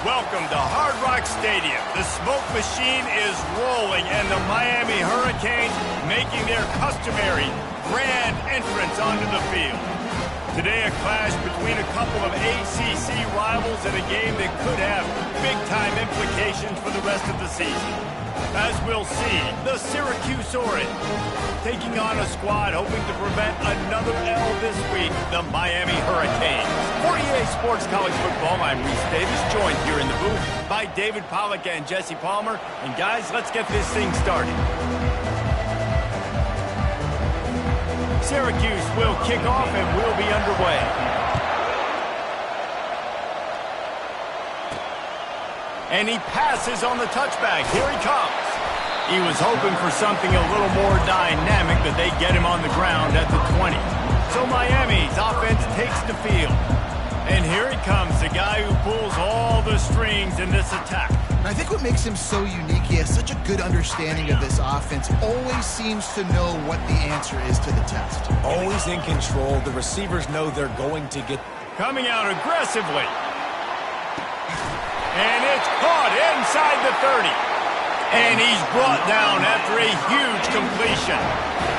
Welcome to Hard Rock Stadium. The smoke machine is rolling and the Miami Hurricanes making their customary grand entrance onto the field. Today a clash between a couple of ACC rivals in a game that could have big-time implications for the rest of the season. As we'll see, the Syracuse Orange taking on a squad hoping to prevent another L this week, the Miami Hurricanes. For EA Sports College Football, I'm Reese Davis, joined here in the booth by David Pollack and Jesse Palmer. And guys, let's get this thing started. Syracuse will kick off and we'll be underway. And he passes on the touchback. Here he comes. He was hoping for something a little more dynamic, but they get him on the ground at the 20. So Miami's offense takes the field. And here he comes, the guy who pulls all the strings in this attack. I think what makes him so unique, he has such a good understanding of this offense. Always seems to know what the answer is to the test. Always in control. The receivers know they're going to get... Coming out aggressively. And it's caught inside the 30. And he's brought down after a huge completion.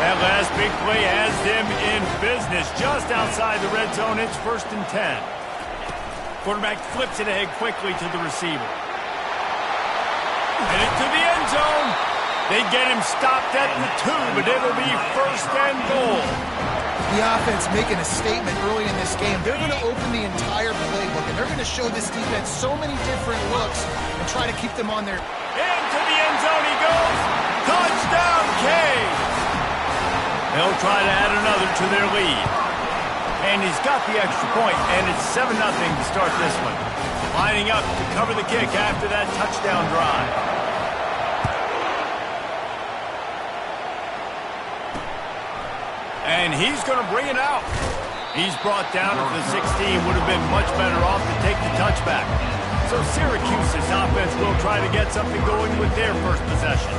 That last big play has them in business just outside the red zone. It's 1st and 10. Quarterback flips it ahead quickly to the receiver. And into the end zone. They get him stopped at the 2, but it'll be 1st and goal. The offense making a statement early in this game. They're going to open the entire playbook, and they're going to show this defense so many different looks and try to keep them on their... Into the end zone he goes. Touchdown, Canes. They'll try to add another to their lead. And he's got the extra point, and it's 7-0 to start this one. Lining up to cover the kick after that touchdown drive. And he's going to bring it out. He's brought down at the 16. Would have been much better off to take the touchback. So Syracuse's offense will try to get something going with their first possession.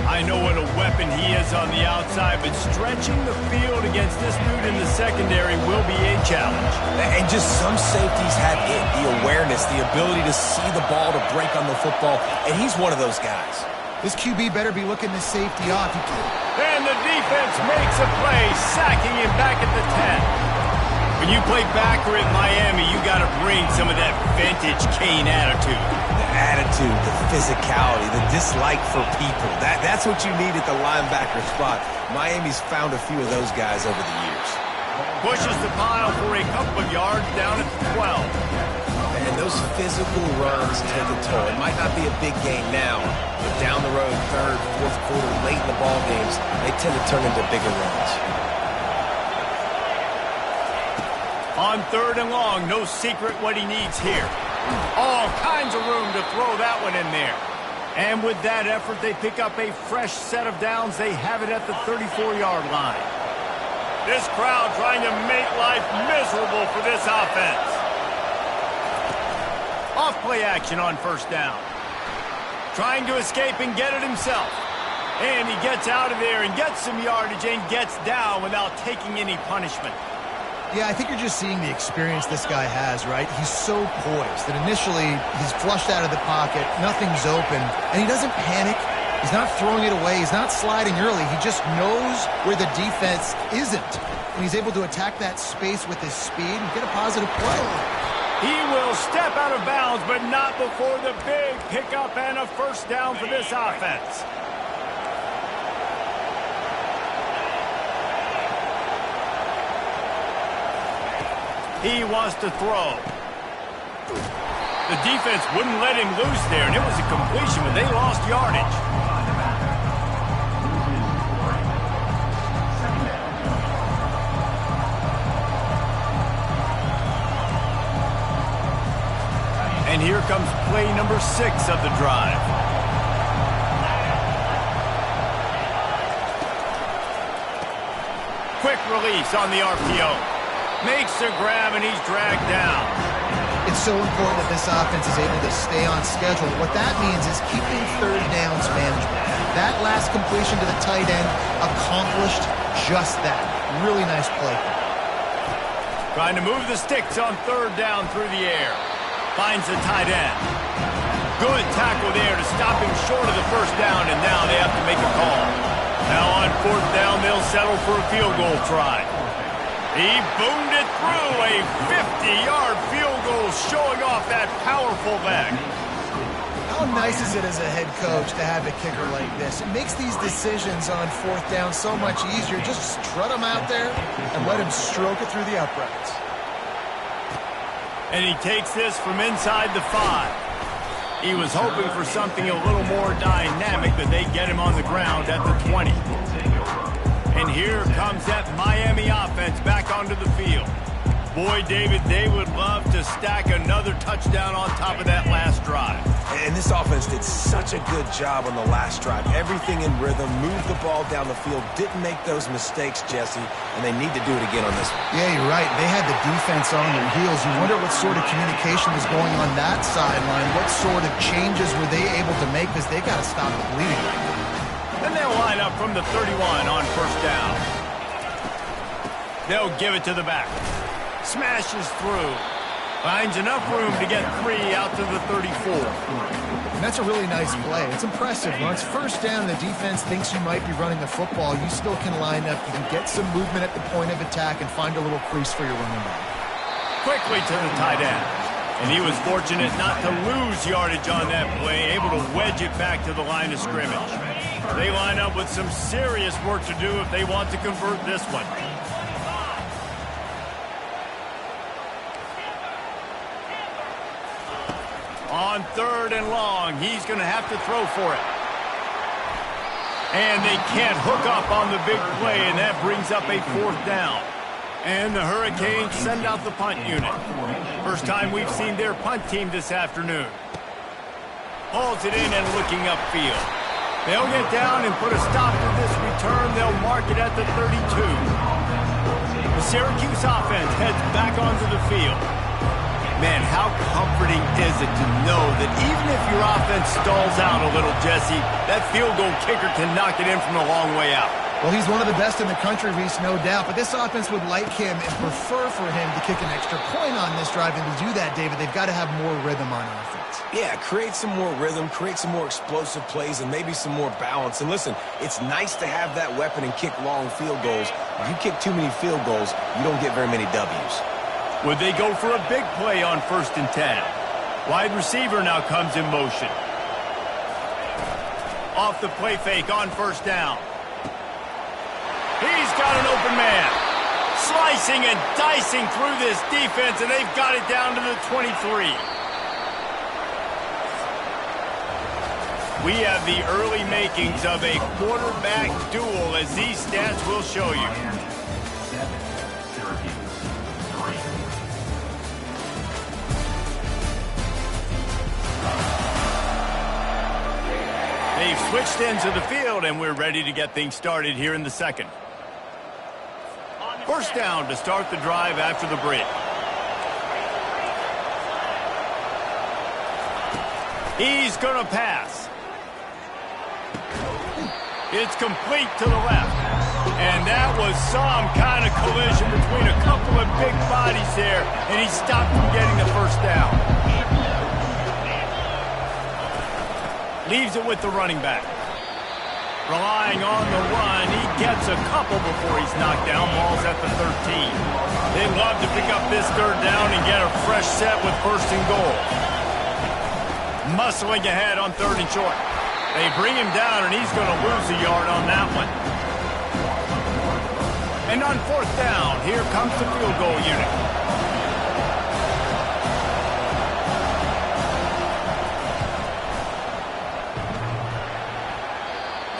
I know what a weapon he is on the outside, but stretching the field against this dude in the secondary will be a challenge. And just some safeties have it, the awareness, the ability to see the ball, to break on the football, and he's one of those guys. This QB better be looking this safety off. And the defense makes a play, sacking him back at the 10. When you play backer in Miami, you got to bring some of that vintage Kane attitude. The attitude, the physicality, the dislike for people. That's what you need at the linebacker spot. Miami's found a few of those guys over the years. Pushes the pile for a couple of yards down at the 12. And those physical runs take a toll. It might not be a big game now, but down the road, 3rd, 4th quarter, late in the ball games, they tend to turn into bigger runs. On 3rd and long, no secret what he needs here. All kinds of room to throw that one in there. And with that effort, they pick up a fresh set of downs. They have it at the 34-yard line. This crowd trying to make life miserable for this offense. Off-play action on 1st down. Trying to escape and get it himself. And he gets out of there and gets some yardage and gets down without taking any punishment. Yeah, I think you're just seeing the experience this guy has, right? He's so poised that initially he's flushed out of the pocket, nothing's open, and he doesn't panic. He's not throwing it away. He's not sliding early. He just knows where the defense isn't. And he's able to attack that space with his speed and get a positive play. He will step out of bounds, but not before the big pickup and a 1st down for this offense. He wants to throw. The defense wouldn't let him loose there, and it was a completion, but they lost yardage. And here comes play number 6 of the drive. Quick release on the RPO. Makes the grab, and he's dragged down. It's so important that this offense is able to stay on schedule. What that means is keeping 3rd downs manageable. That last completion to the tight end accomplished just that. Really nice play. Trying to move the sticks on 3rd down through the air. Finds the tight end. Good tackle there to stop him short of the first down, and now they have to make a call. Now on fourth down, they'll settle for a field goal try. He boomed it through, a 50-yard field goal showing off that powerful leg. How nice is it as a head coach to have a kicker like this? It makes these decisions on fourth down so much easier. Just strut him out there and let him stroke it through the uprights. And he takes this from inside the 5. He was hoping for something a little more dynamic, but they get him on the ground at the 20. And here comes that Miami offense back onto the field. Boy, David, they would love to stack another touchdown on top of that last drive. And this offense did such a good job on the last drive. Everything in rhythm, moved the ball down the field, didn't make those mistakes, Jesse, and they need to do it again on this one. Yeah, you're right. They had the defense on their heels. You wonder what sort of communication was going on that sideline. What sort of changes were they able to make, because they got to stop the bleeding right now. And they'll line up from the 31 on first down. They'll give it to the back. Smashes through. Finds enough room to get 3 out to the 34. And that's a really nice play. It's impressive. When it's first down, the defense thinks you might be running the football. You still can line up. You can get some movement at the point of attack and find a little crease for your running back. Quickly to the tight end. And he was fortunate not to lose yardage on that play, able to wedge it back to the line of scrimmage. They line up with some serious work to do if they want to convert this one. On third and long, he's going to have to throw for it. And they can't hook up on the big play, and that brings up a fourth down. And the Hurricanes send out the punt unit. First time we've seen their punt team this afternoon. Hauls it in and looking upfield. They'll get down and put a stop to this return. They'll mark it at the 32. The Syracuse offense heads back onto the field. Man, how comforting is it to know that even if your offense stalls out a little, Jesse, that field goal kicker can knock it in from a long way out. Well, he's one of the best in the country, Reese, no doubt. But this offense would like him and prefer for him to kick an extra point on this drive. And to do that, David, they've got to have more rhythm on offense. Yeah, create some more rhythm, create some more explosive plays, and maybe some more balance. And listen, it's nice to have that weapon and kick long field goals. If you kick too many field goals, you don't get very many W's. Would they go for a big play on 1st and 10? Wide receiver now comes in motion. Off the play fake on first down. He's got an open man. Slicing and dicing through this defense, and they've got it down to the 23. We have the early makings of a quarterback duel, as these stats will show you. They've switched ends of the field, and we're ready to get things started here in the second. First down to start the drive after the break. He's going to pass. It's complete to the left. And that was some kind of collision between a couple of big bodies there, and he stopped from getting the first down. Leaves it with the running back. Relying on the run, he gets a couple before he's knocked down. Ball's at the 13. They'd love to pick up this third down and get a fresh set with 1st and goal. Muscling ahead on 3rd and short. They bring him down, and he's going to lose a yard on that one. And on 4th down, here comes the field goal unit.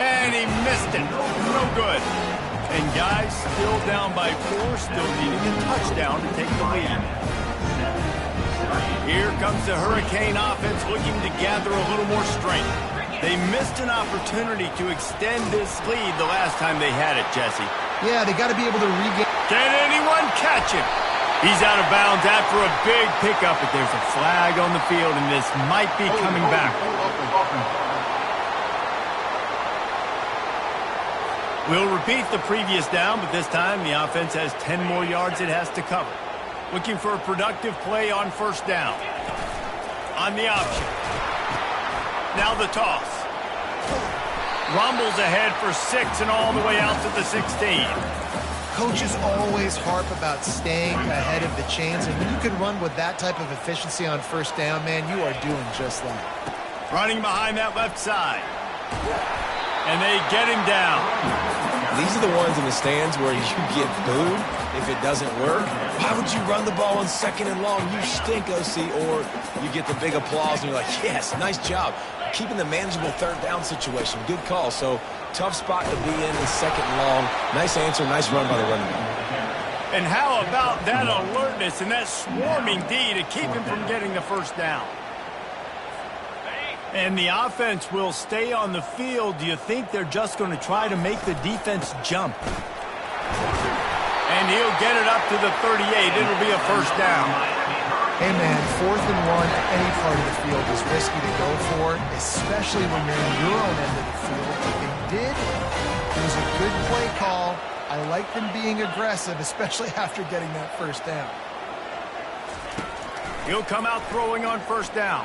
And he missed it. No good. And guys, still down by 4, still needing a touchdown to take the lead. Here comes the Hurricane offense looking to gather a little more strength. They missed an opportunity to extend this lead the last time they had it, Jesse. Yeah, they got to be able to regain. Can anyone catch him? He's out of bounds after a big pickup, but there's a flag on the field, and this might be coming back. We'll repeat the previous down, but this time the offense has 10 more yards it has to cover. Looking for a productive play on 1st down. On the option. Now the toss. Rumbles ahead for 6 and all the way out to the 16. Coaches always harp about staying ahead of the chains, and when you can run with that type of efficiency on first down, man, you are doing just that. Running behind that left side. And they get him down. These are the ones in the stands where you get booed if it doesn't work. Why would you run the ball on 2nd and long? You stink, OC. Or you get the big applause and you're like, yes, nice job. Keeping the manageable 3rd down situation. Good call. So tough spot to be in 2nd and long. Nice answer, nice run by the running back. And how about that alertness and that swarming D to keep him from getting the first down? And the offense will stay on the field. Do you think they're just going to try to make the defense jump? And he'll get it up to the 38. It'll be a first down. Hey, man, 4th and 1 at any part of the field is risky to go for, especially when you're in your own end of the field. But they did. It was a good play call. I like them being aggressive, especially after getting that first down. He'll come out throwing on first down.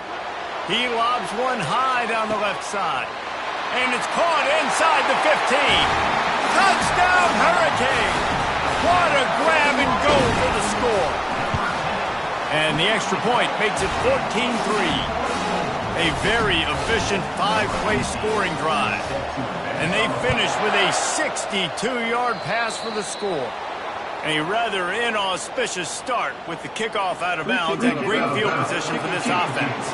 He lobs one high down the left side. And it's caught inside the 15. Touchdown, Hurricane! What a grab and go for the score. And the extra point makes it 14-3. A very efficient 5-play scoring drive. And they finish with a 62-yard pass for the score. A rather inauspicious start with the kickoff out of bounds and great field position for this offense.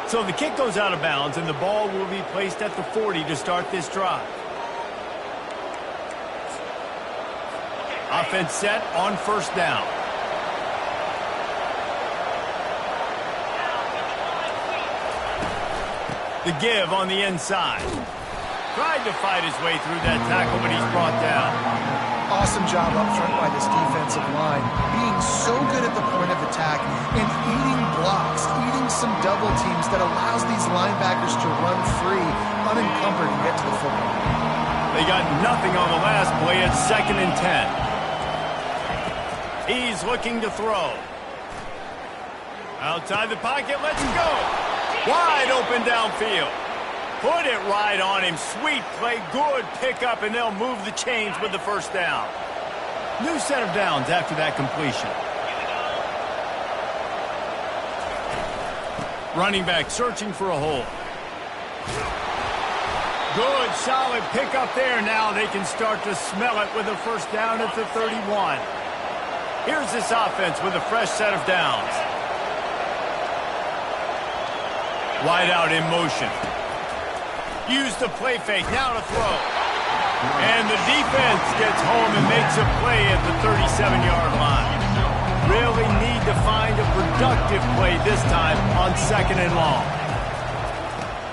So the kick goes out of bounds, and the ball will be placed at the 40 to start this drive. Offense set on first down. The give on the inside. Tried to fight his way through that tackle, but he's brought down. Awesome job up front by this defensive line, being so good at the point of attack and eating blocks, eating some double teams that allows these linebackers to run free, unencumbered, and get to the football. They got nothing on the last play at 2nd and 10. He's looking to throw. Outside the pocket, let's go. Wide open downfield. Put it right on him. Sweet play, good pickup, and they'll move the chains with the first down. New set of downs after that completion. Running back searching for a hole. Good, solid pickup there. Now they can start to smell it with a first down at the 31. Here's this offense with a fresh set of downs. Wide out in motion. Use the play fake, now to throw. And the defense gets home and makes a play at the 37-yard line. Really need to find a productive play this time on 2nd and long.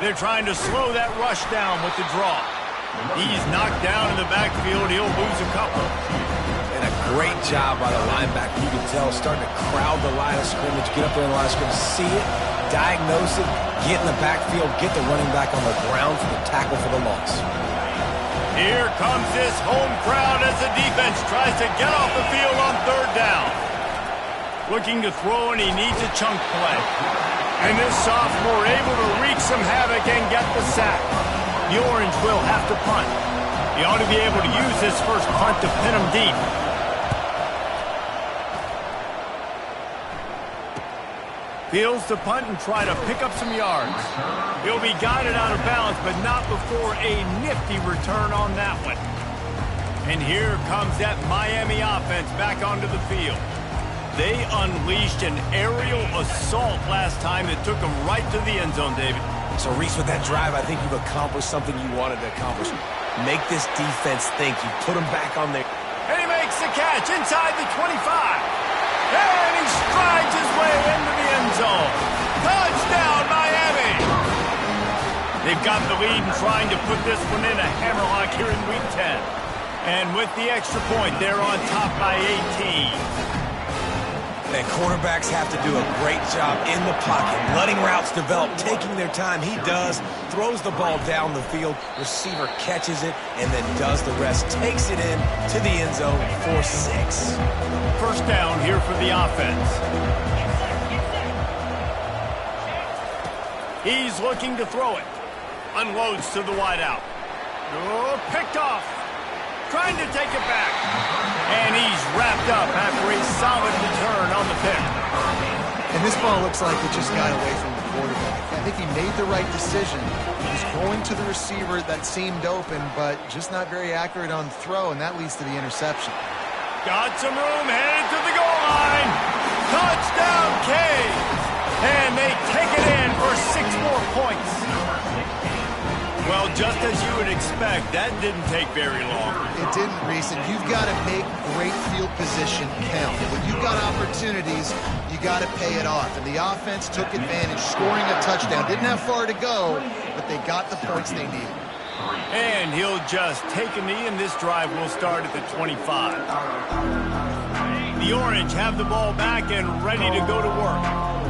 They're trying to slow that rush down with the draw. He's knocked down in the backfield. He'll lose a couple. And a great job by the linebacker. You can tell, starting to crowd the line of scrimmage, get up there in the line of scrimmage, see it, diagnose it, get in the backfield, get the running back on the ground for the tackle for the loss. Here comes this home crowd as the defense tries to get off the field on 3rd down. Looking to throw, and he needs a chunk play. And this sophomore able to wreak some havoc and get the sack. The Orange will have to punt. He ought to be able to use this first punt to pin him deep. Feels to punt and try to pick up some yards. He'll be guided out of bounds, but not before a nifty return on that one. And here comes that Miami offense back onto the field. They unleashed an aerial assault last time that took them right to the end zone, David. So, Reese, with that drive, I think you've accomplished something you wanted to accomplish. Make this defense think. You put them back on there. And he makes the catch inside the 25. And he strides his way into the end zone. Touchdown, Miami! They've got the lead and trying to put this one in a hammerlock here in Week 10. And with the extra point, they're on top by 18. And quarterbacks have to do a great job in the pocket, letting routes develop, taking their time. He does, throws the ball down the field, receiver catches it, and then does the rest, takes it in to the end zone for 6. First down here for the offense. He's looking to throw it. Unloads to the wideout. Oh, picked off. Trying to take it back. And he's wrapped up after a solid return on the pick. And this ball looks like it just got away from the quarterback. I think he made the right decision. He's going to the receiver that seemed open, but just not very accurate on the throw, and that leads to the interception. Got some room, headed to the goal line. Touchdown, K. And they take it in for 6 more points. Well, just as you would expect, that didn't take very long. It didn't, Reese, and you've got to make great field position count. When you've got opportunities, you got to pay it off. And the offense took advantage, scoring a touchdown. Didn't have far to go, but they got the points they needed. And he'll just take a knee, and this drive will start at the 25. The Orange have the ball back and ready to go to work.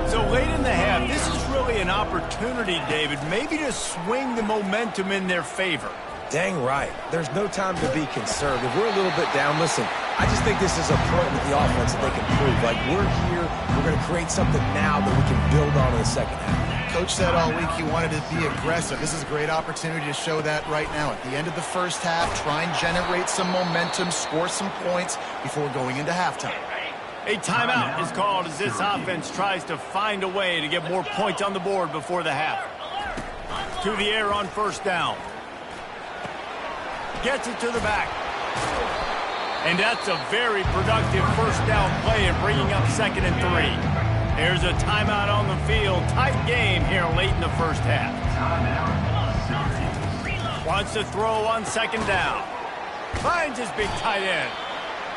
So late in the half, this is really an opportunity, David, maybe to swing the momentum in their favor. Dang right. There's no time to be conservative. We're a little bit down. Listen, I just think this is a point with the offense that they can prove. Like, we're here, we're going to create something now that we can build on in the second half. Coach said all week he wanted to be aggressive. This is a great opportunity to show that right now. At the end of the first half, try and generate some momentum, score some points before going into halftime. A timeout is called as this offense tries to find a way to get more points on the board before the half. To the air on first down. Gets it to the back. And that's a very productive first down play and bringing up 2nd and 3. There's a timeout on the field. Tight game here late in the first half. Wants to throw on 2nd down. Finds his big tight end.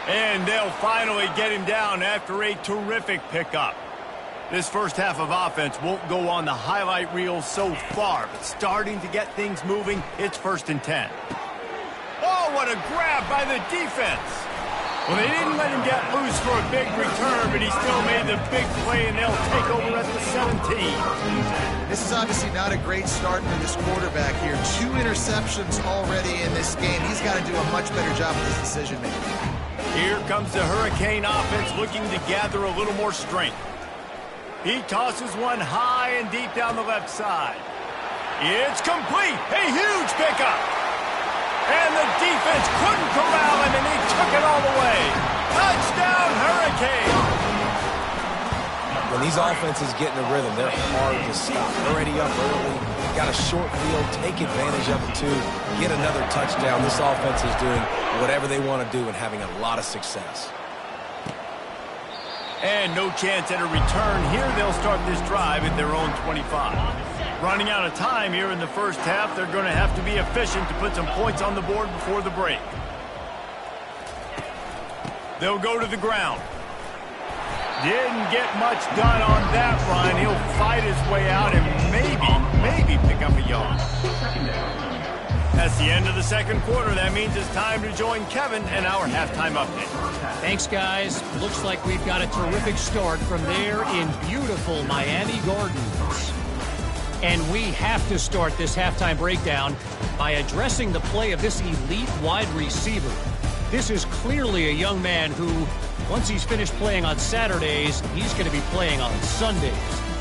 And they'll finally get him down after a terrific pickup. This first half of offense won't go on the highlight reel so far, but starting to get things moving, it's 1st and 10. Oh, what a grab by the defense. Well, they didn't let him get loose for a big return, but he still made the big play, and they'll take over at the 17. This is obviously not a great start for this quarterback here. 2 interceptions already in this game. He's got to do a much better job with his decision-making. Here comes the Hurricane offense looking to gather a little more strength. He tosses one high and deep down the left side. It's complete. A huge pickup. And the defense couldn't corral him, and he took it all the way. Touchdown, Hurricane. When these offenses get in a rhythm, they're hard to stop. Already up early, got a short field, take advantage of it too, get another touchdown. This offense is doing whatever they want to do and having a lot of success. And no chance at a return here. They'll start this drive at their own 25. Running out of time here in the first half, they're going to have to be efficient to put some points on the board before the break. They'll go to the ground. Didn't get much done on that run. He'll fight his way out and maybe pick up a yard. That's the end of the second quarter. That means it's time to join Kevin and our halftime update. Thanks, guys. Looks like we've got a terrific start from there in beautiful Miami Gardens. And we have to start this halftime breakdown by addressing the play of this elite wide receiver. This is clearly a young man who, once he's finished playing on Saturdays, he's going to be playing on Sundays.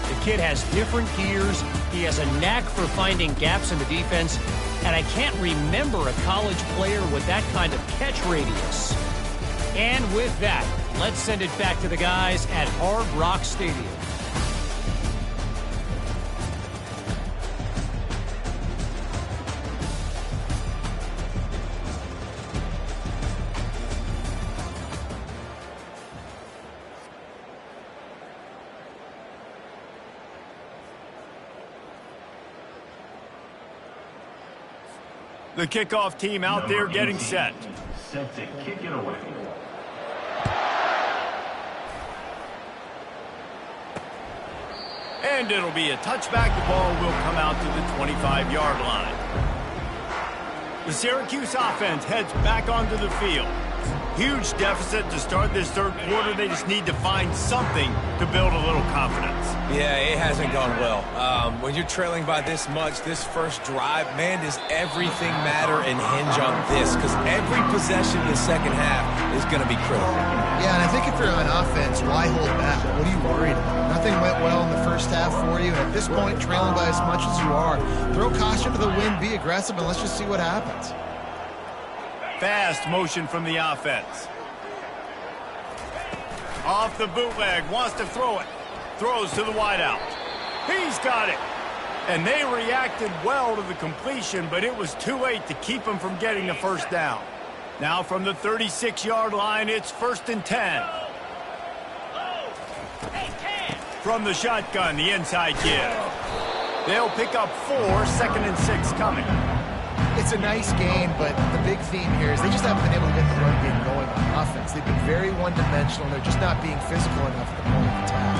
The kid has different gears. He has a knack for finding gaps in the defense. And I can't remember a college player with that kind of catch radius. And with that, let's send it back to the guys at Hard Rock Stadium. The kickoff team out there getting set. Set to kick it away. And it'll be a touchback. The ball will come out to the 25-yard line. The Syracuse offense heads back onto the field. Huge deficit to start this third quarter. They just need to find something to build a little confidence. Yeah, it hasn't gone well. When you're trailing by this much, this first drive, man, does everything matter and hinge on this? Because every possession in the second half is going to be critical. Yeah, and I think if you're on offense, why hold back? What are you worried about? Nothing went well in the first half for you, and at this point, trailing by as much as you are, throw caution to the wind, be aggressive, and let's just see what happens. Fast motion from the offense. Off the bootleg, wants to throw it. Throws to the wideout. He's got it. And they reacted well to the completion, but it was too late to keep him from getting the first down. Now from the 36-yard line, it's 1st and 10. From the shotgun, the inside give. They'll pick up 4, 2nd and 6 coming. It's a nice game, but the big theme here is they just haven't been able to get the run game going on offense. They've been very one-dimensional, and they're just not being physical enough at the point of attack.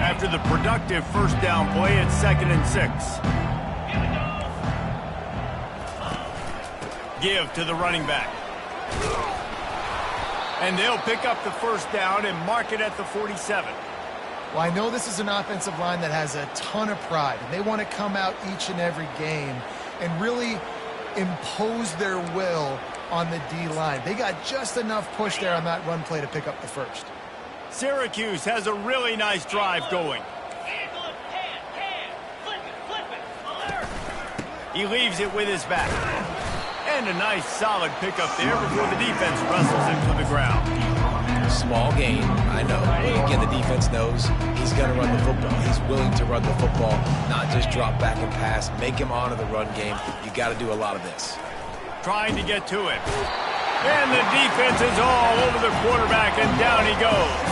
After the productive first down play, it's 2nd and 6. Give to the running back. And they'll pick up the first down and mark it at the 47. Well, I know this is an offensive line that has a ton of pride, and they want to come out each and every game and really impose their will on the D-line. They got just enough push there on that run play to pick up the first. Syracuse has a really nice drive going. He leaves it with his back. And a nice solid pickup there before the defense wrestles him to the ground. Small gain, I know. But again, the defense knows he's going to run the football. He's willing to run the football, not just drop back and pass. Make him honor the run game. You got to do a lot of this. Trying to get to it. And the defense is all over the quarterback, and down he goes.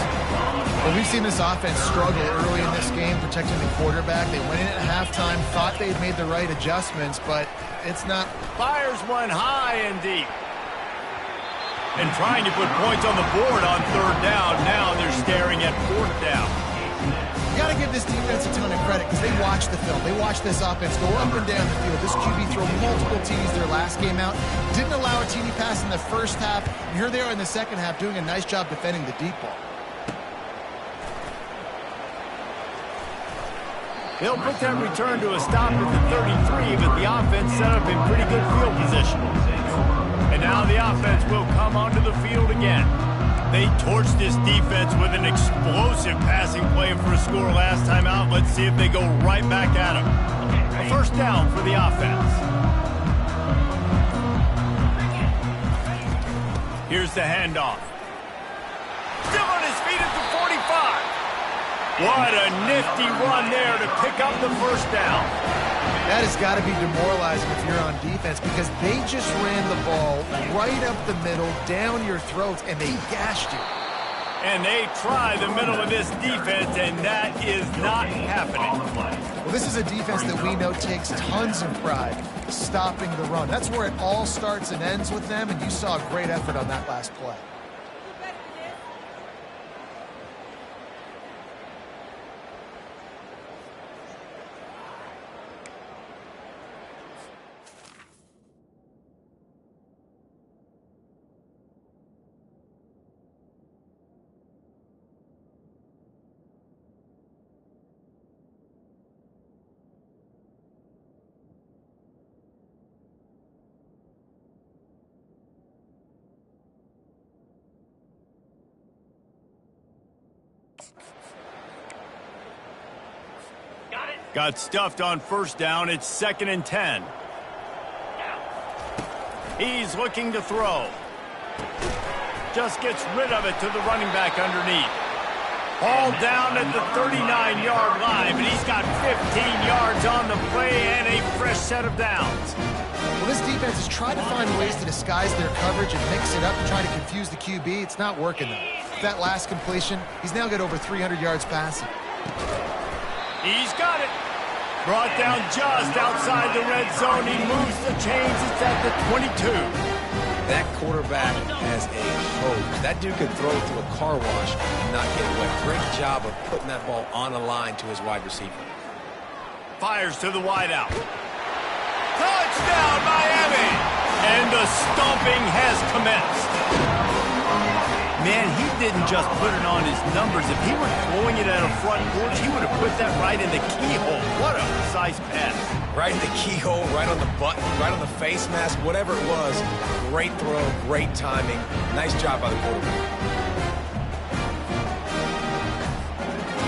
Well, we've seen this offense struggle early in this game protecting the quarterback. They went in at halftime, thought they'd made the right adjustments, but it's not. Fires one high and deep. And trying to put points on the board on 3rd down. Now they're staring at 4th down. You got to give this defense a ton of credit because they watched the film. They watched this offense go up and down the field. This QB threw multiple TDs their last game out. Didn't allow a TD pass in the first half. And here they are in the second half doing a nice job defending the deep ball. They'll put that return to a stop at the 33, but the offense set up in pretty good field position. And now the offense will come onto the field again. They torched this defense with an explosive passing play for a score last time out. Let's see if they go right back at him. A first down for the offense. Here's the handoff. Still on his feet at the 45. What a nifty run there to pick up the first down. That has got to be demoralizing if you're on defense because they just ran the ball right up the middle, down your throats, and they gashed you. And they try the middle of this defense, and that is not happening. Well, this is a defense that we know takes tons of pride stopping the run. That's where it all starts and ends with them, and you saw a great effort on that last play. Got stuffed on first down. It's 2nd and 10. He's looking to throw. Just gets rid of it to the running back underneath. Hauled down at the 39-yard line, but he's got 15 yards on the play and a fresh set of downs. Well, this defense has tried to find ways to disguise their coverage and mix it up and try to confuse the QB. It's not working, though. That last completion, he's now got over 300 yards passing. He's got it. Brought down just outside the red zone. He moves the chains. It's at the 22. That quarterback has a hose. That dude could throw it through a car wash and not get away. Great job of putting that ball on a line to his wide receiver. Fires to the wideout. Touchdown, Miami! And the stomping has commenced. Man, he didn't just put it on his numbers. If he were throwing it at a front porch, he would have put that right in the keyhole. What a precise pass. Right in the keyhole, right on the button, right on the face mask, whatever it was. Great throw, great timing. Nice job by the quarterback.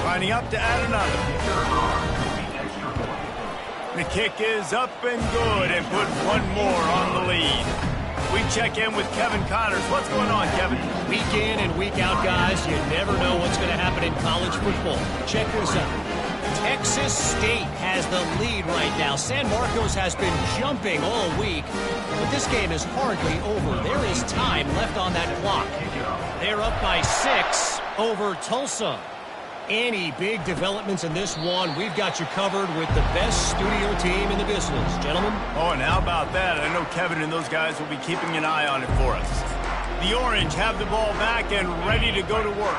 Lining up to add another. The kick is up and good and put one more on the lead. We check in with Kevin Connors. What's going on, Kevin? Week in and week out, guys, you never know what's going to happen in college football. Check this out. Texas State has the lead right now. San Marcos has been jumping all week, but this game is hardly over. There is time left on that clock. They're up by 6 over Tulsa. Any big developments in this one, we've got you covered with the best studio team in the business. Gentlemen? Oh, and how about that? I know Kevin and those guys will be keeping an eye on it for us. The Orange have the ball back and ready to go to work.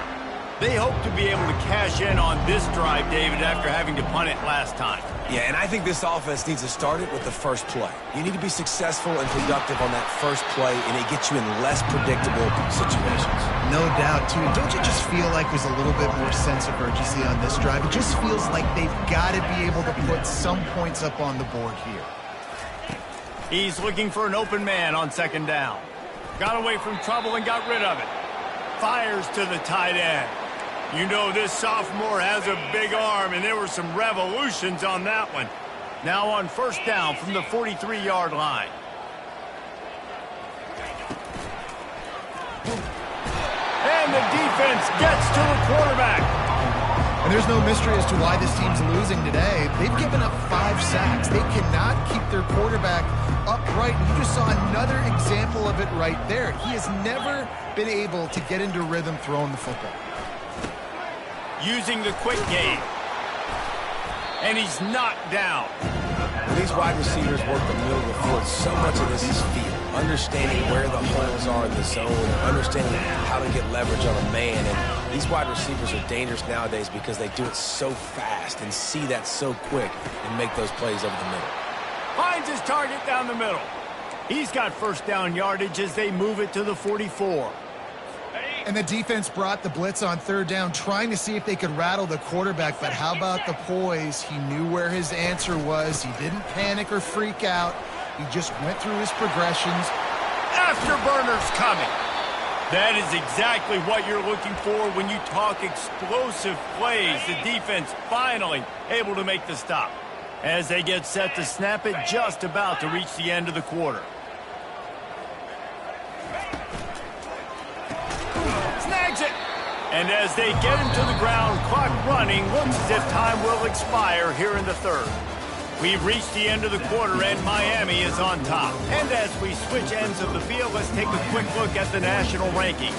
They hope to be able to cash in on this drive, David, after having to punt it last time. Yeah, and I think this offense needs to start it with the first play. You need to be successful and productive on that first play, and it gets you in less predictable situations. No doubt, too. Don't you just feel like there's a little bit more sense of urgency on this drive? It just feels like they've got to be able to put some points up on the board here. He's looking for an open man on second down. Got away from trouble and got rid of it. Fires to the tight end. You know this sophomore has a big arm, and there were some revolutions on that one. Now on first down from the 43-yard line. And the defense gets to the quarterback. And there's no mystery as to why this team's losing today. They've given up 5 sacks. They cannot keep their quarterback upright. And you just saw another example of it right there. He has never been able to get into rhythm throwing the football. Using the quick game. And he's knocked down. These wide receivers work the middle of the field. So much of this is feel. Understanding where the holes are in the zone. Understanding how to get leverage on a man. And these wide receivers are dangerous nowadays because they do it so fast and see that so quick and make those plays over the middle. Finds his target down the middle. He's got first down yardage as they move it to the 44. And the defense brought the blitz on third down, trying to see if they could rattle the quarterback. But how about the poise? He knew where his answer was. He didn't panic or freak out. He just went through his progressions. Afterburners coming. That is exactly what you're looking for when you talk explosive plays. The defense finally able to make the stop. As they get set to snap it, just about to reach the end of the quarter. Snags it. And as they get him to the ground, clock running, looks as if time will expire here in the third. We've reached the end of the quarter, and Miami is on top. And as we switch ends of the field, let's take a quick look at the national rankings.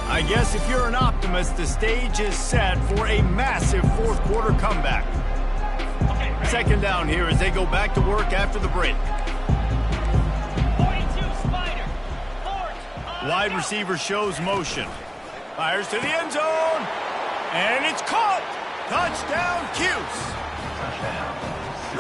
I guess if you're an optimist, the stage is set for a massive fourth quarter comeback. Second down here as they go back to work after the break. Wide receiver shows motion. Fires to the end zone. And it's caught. Touchdown, Cuse.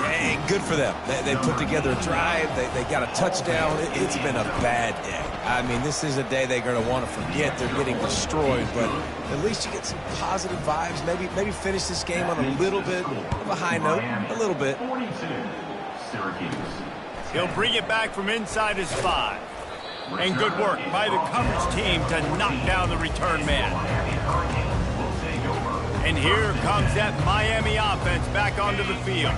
Hey, good for them. They put together a drive. They got a touchdown. It's been a bad day. I mean, this is a day they're going to want to forget. They're getting destroyed, but at least you get some positive vibes. Maybe finish this game on a little bit of a high note. A little bit. He'll bring it back from inside his 5. And good work by the coverage team to knock down the return man. And here comes that Miami offense back onto the field.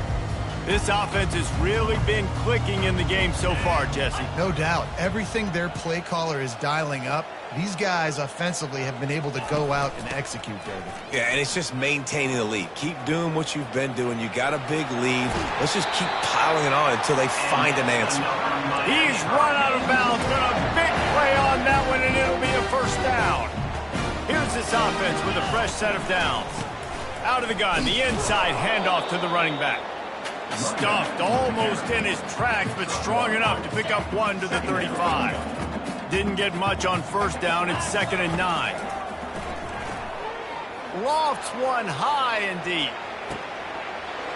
This offense has really been clicking in the game so far, Jesse. No doubt. Everything their play caller is dialing up, these guys offensively have been able to go out and execute, David. Yeah, and it's just maintaining the lead. Keep doing what you've been doing. You got a big lead. Let's just keep piling it on until they find an answer. He's run out of bounds, but a big play on that one, and it'll be a first down. Here's this offense with a fresh set of downs. Out of the gun, the inside handoff to the running back. Stuffed almost in his tracks, but strong enough to pick up one to the 35. Didn't get much on first down. It's 2nd and 9. Lofts one high and deep.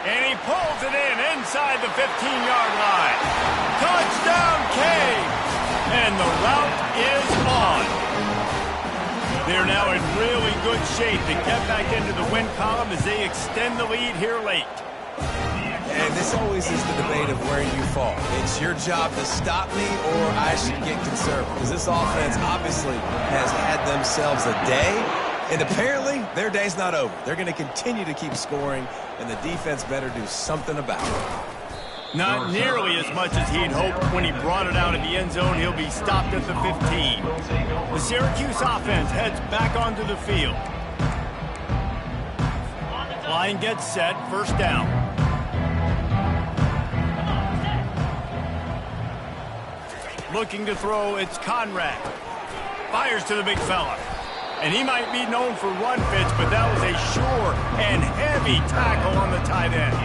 And he pulls it in inside the 15-yard line. Touchdown, Cam! now in really good shape to get back into the win column as they extend the lead here late. And this always is the debate of where you fall. It's your job to stop me or I should get conservative. Because this offense obviously has had themselves a day. And apparently their day's not over. They're going to continue to keep scoring. And the defense better do something about it. Not nearly as much as he'd hoped when he brought it out of the end zone. He'll be stopped at the 15. The Syracuse offense heads back onto the field. Line gets set, first down. Looking to throw, it's Conrad. Fires to the big fella. And he might be known for run fits, but that was a sure and heavy tackle on the tight end.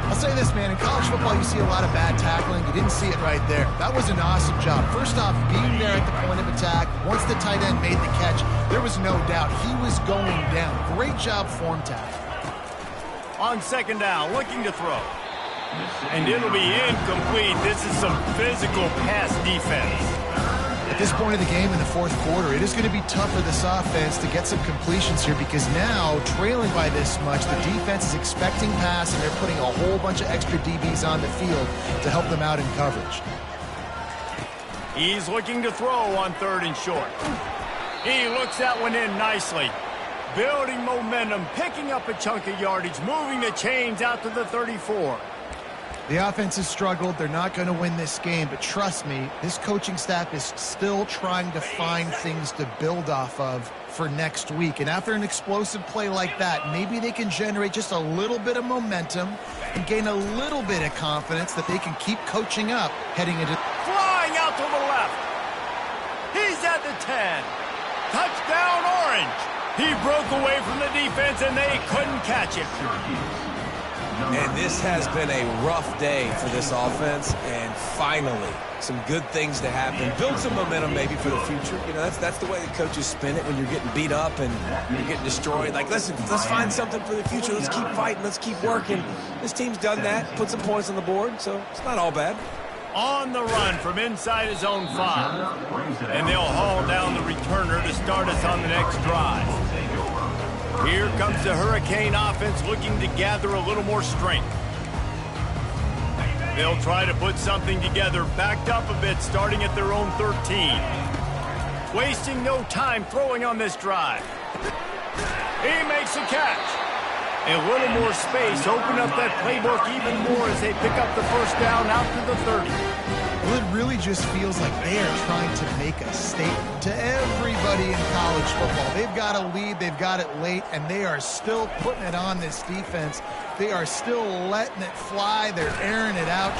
I'll say this, man. In college football, you see a lot of bad tackling. You didn't see it right there. That was an awesome job. First off, being there at the point of attack. Once the tight end made the catch, there was no doubt he was going down. Great job form tackle. On second down, looking to throw. And it'll be incomplete. This is some physical pass defense. At this point of the game in the fourth quarter, it is going to be tough for this offense to get some completions here because now, trailing by this much, the defense is expecting pass and they're putting a whole bunch of extra DBs on the field to help them out in coverage. He's looking to throw on third and short. He looks that one in nicely. Building momentum, picking up a chunk of yardage, moving the chains out to the 34. The offense has struggled. They're not going to win this game, but trust me, this coaching staff is still trying to find things to build off of for next week. And after an explosive play like that, maybe they can generate just a little bit of momentum and gain a little bit of confidence that they can keep coaching up heading into... Flying out to the left. He's at the 10. Touchdown, Orange. He broke away from the defense, and they couldn't catch him. And this has been a rough day for this offense, and finally, some good things to happen. Build some momentum maybe for the future. You know, that's the way the coaches spin it when you're getting beat up and you're getting destroyed. Like, listen, let's find something for the future. Let's keep fighting. Let's keep working. This team's done that, put some points on the board, so it's not all bad. On the run from inside his own 5. And they'll haul down the returner to start us on the next drive. Here comes the Hurricane offense looking to gather a little more strength. They'll try to put something together, backed up a bit, starting at their own 13. Wasting no time throwing on this drive. He makes a catch. A little more space, open up that playbook even more as they pick up the first down out to the 30. Well, it really just feels like they are trying to make a statement to everybody in college football. They've got a lead, they've got it late, and they are still putting it on this defense. They are still letting it fly. They're airing it out.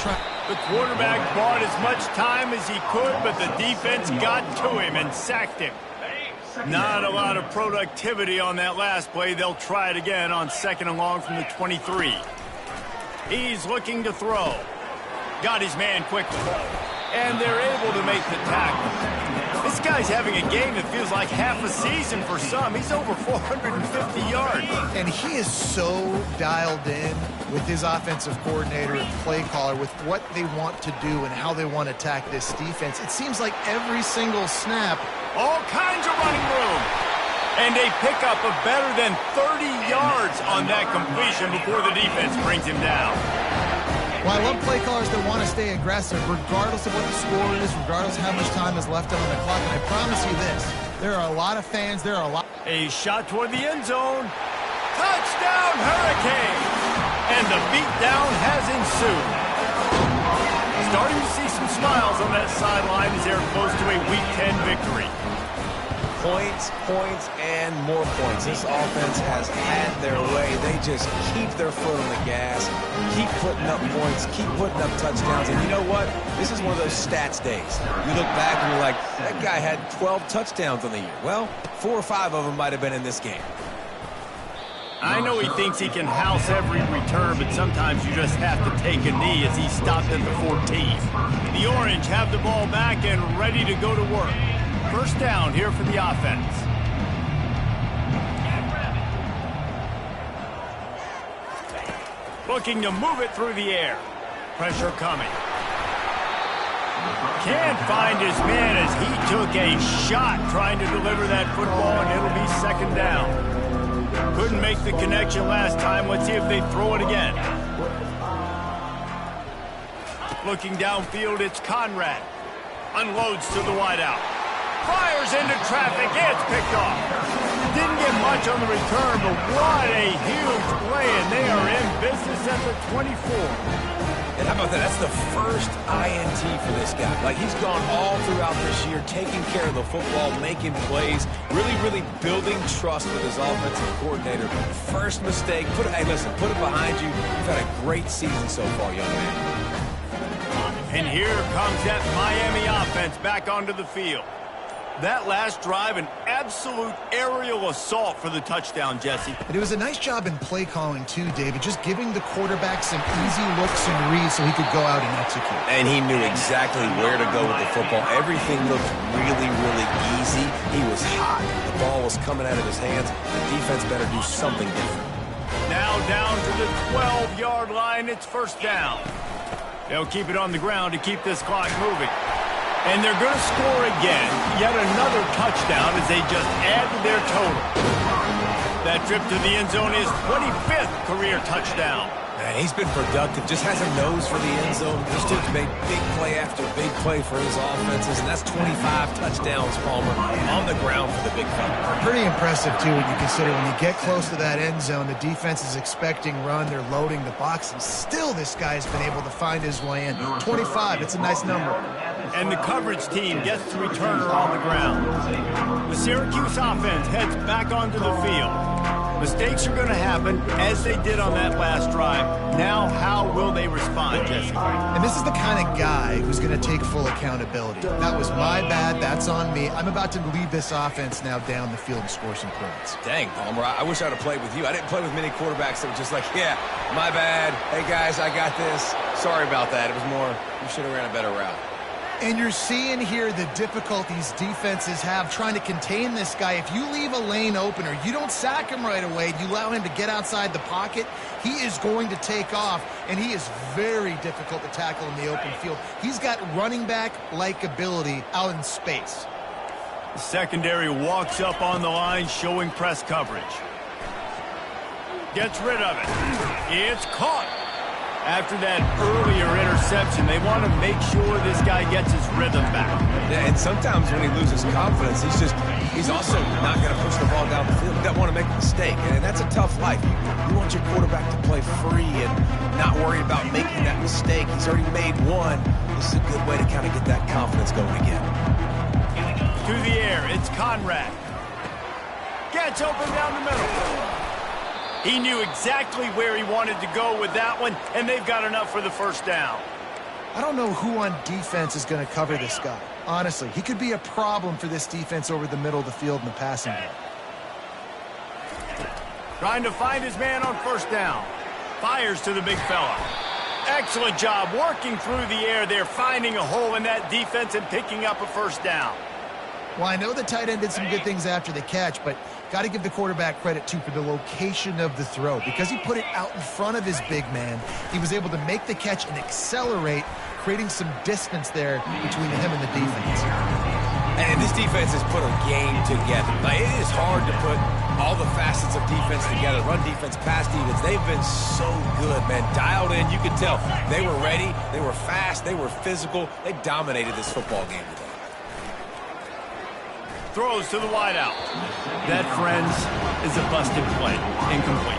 The quarterback bought as much time as he could, but the defense got to him and sacked him. Not a lot of productivity on that last play. They'll try it again on second and long from the 23. He's looking to throw. Got his man quickly. And they're able to make the tackle. This guy's having a game that feels like half a season for some. He's over 450 yards. And he is so dialed in with his offensive coordinator and play caller with what they want to do and how they want to attack this defense. It seems like every single snap, all kinds of running room. And they pick up a better than 30 yards on that completion before the defense brings him down. Well, I love play callers that want to stay aggressive regardless of what the score is, regardless of how much time is left on the clock. And I promise you this, there are a lot of fans, there are a lot... A shot toward the end zone. Touchdown, Hurricane! And the beatdown has ensued. Starting to see some smiles on that sideline as they're close to a Week 10 victory. Points, points, and more points. This offense has had their way. They just keep their foot on the gas, keep putting up points, keep putting up touchdowns. And you know what? This is one of those stats days. You look back and you're like, that guy had 12 touchdowns on the year. Well, 4 or 5 of them might have been in this game. I know he thinks he can house every return, but sometimes you just have to take a knee as he stopped at the 14. The Orange have the ball back and ready to go to work. First down here for the offense. Looking to move it through the air. Pressure coming. Can't find his man as he took a shot trying to deliver that football, and it'll be second down. Couldn't make the connection last time. Let's see if they throw it again. Looking downfield, it's Conrad. Unloads to the wideout. Fires into traffic. It's picked off. Didn't get much on the return, but what a huge play, and they are in business at the 24. And how about that? That's the first INT for this guy. Like, he's gone all throughout this year, taking care of the football, making plays, really building trust with his offensive coordinator. First mistake, hey, listen, put it behind you. You've had a great season so far, young man. And here comes that Miami offense back onto the field. That last drive, an absolute aerial assault for the touchdown, Jesse. And it was a nice job in play calling, too, David, just giving the quarterback some easy looks and reads so he could go out and execute. And he knew exactly where to go with the football. Everything looked really easy. He was hot. The ball was coming out of his hands. The defense better do something different. Now down to the 12-yard line. It's first down. They'll keep it on the ground to keep this clock moving. And they're going to score again. Yet another touchdown as they just add to their total. That trip to the end zone is 25th career touchdown. Man, he's been productive. Just has a nose for the end zone. This dude's made big play after big play for his offenses. And that's 25 touchdowns, Palmer, on the ground for the big fella. Pretty impressive, too, when you consider when you get close to that end zone, the defense is expecting run. They're loading the box. And still this guy's been able to find his way in. 25, it's a nice number. And the coverage team gets the returner on the ground. The Syracuse offense heads back onto the field. Mistakes are going to happen, as they did on that last drive. Now, how will they respond, Jesse? And this is the kind of guy who's going to take full accountability. That was my bad. That's on me. I'm about to lead this offense now down the field and score some points. Dang, Palmer, I wish I would have played with you. I didn't play with many quarterbacks that were just like, yeah, my bad. Hey, guys, I got this. Sorry about that. It was more, you should have ran a better route. And you're seeing here the difficulties defenses have trying to contain this guy. If you leave a lane open or you don't sack him right away, you allow him to get outside the pocket, he is going to take off, and he is very difficult to tackle in the open field. He's got running back-like ability out in space. The secondary walks up on the line, showing press coverage. Gets rid of it. It's caught. After that earlier interception, they want to make sure this guy gets his rhythm back. Yeah, and sometimes when he loses confidence, he's also not going to push the ball down the field. He doesn't want to make a mistake, and that's a tough life. You want your quarterback to play free and not worry about making that mistake. He's already made one. This is a good way to kind of get that confidence going again. To the air, it's Conrad. Gets open down the middle. He knew exactly where he wanted to go with that one, and they've got enough for the first down. I don't know who on defense is going to cover this guy. Honestly, he could be a problem for this defense over the middle of the field in the passing game. Trying to find his man on first down. Fires to the big fella. Excellent job working through the air there, finding a hole in that defense and picking up a first down. Well, I know the tight end did some good things after the catch, but got to give the quarterback credit, too, for the location of the throw. Because he put it out in front of his big man, he was able to make the catch and accelerate, creating some distance there between him and the defense. And this defense has put a game together. Like, it is hard to put all the facets of defense together. Run defense, pass defense, they've been so good, man. Dialed in, you could tell. They were ready, they were fast, they were physical. They dominated this football game today. Throws to the wideout. That, friends, is a busted play. Incomplete.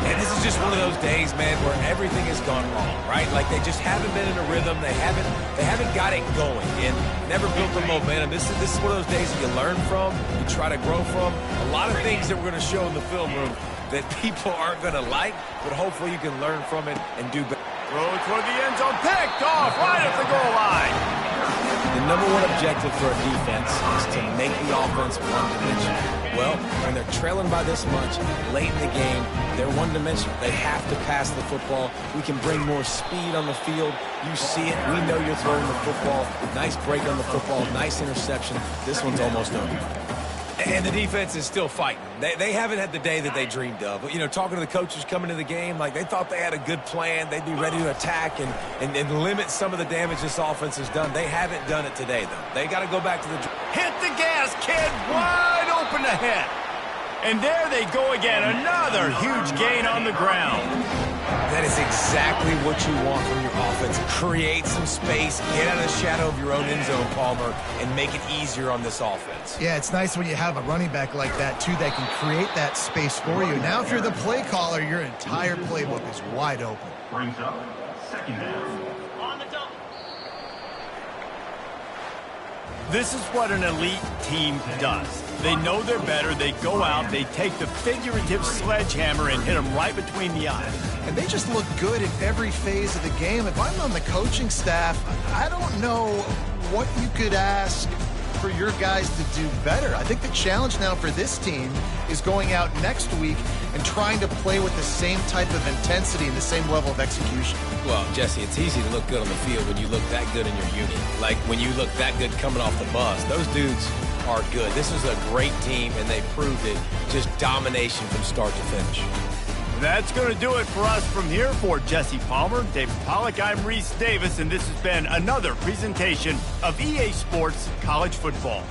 And this is just one of those days, man, where everything has gone wrong, right? Like, they just haven't been in a rhythm. They haven't got it going and never built the momentum. This is one of those days that you learn from, you try to grow from. A lot of things that we're going to show in the film room that people aren't going to like, but hopefully you can learn from it and do better. Throw toward the end zone. Picked off right at the goal line. The number one objective for a defense is to make the offense one-dimensional. Well, when they're trailing by this much, late in the game, they're one-dimensional. They have to pass the football. We can bring more speed on the field. You see it. We know you're throwing the football. Nice break on the football. Nice interception. This one's almost over. And the defense is still fighting. They haven't had the day that they dreamed of. But, you know, talking to the coaches coming to the game, like they thought they had a good plan. They'd be ready to attack and limit some of the damage this offense has done. They haven't done it today, though. They got to go back to the... Hit the gas, kid. Wide open ahead. And there they go again. Another huge gain on the ground. That is exactly what you want from your offense. Create some space, get out of the shadow of your own end zone, Palmer, and make it easier on this offense. Yeah, it's nice when you have a running back like that, too, that can create that space for you. Now, if you're the play caller, your entire playbook is wide open. Brings up second down. This is what an elite team does. They know they're better. They go out. They take the figurative sledgehammer and hit them right between the eyes. And they just look good in every phase of the game. If I'm on the coaching staff, I don't know what you could ask for your guys to do better. I think the challenge now for this team is going out next week and trying to play with the same type of intensity and the same level of execution. Well, Jesse, it's easy to look good on the field when you look that good in your unit. Like when you look that good coming off the bus. Those dudes are good. This is a great team, and they proved it. Just domination from start to finish. That's going to do it for us from here. For Jesse Palmer, David Pollack, I'm Reese Davis, and this has been another presentation of EA Sports College Football.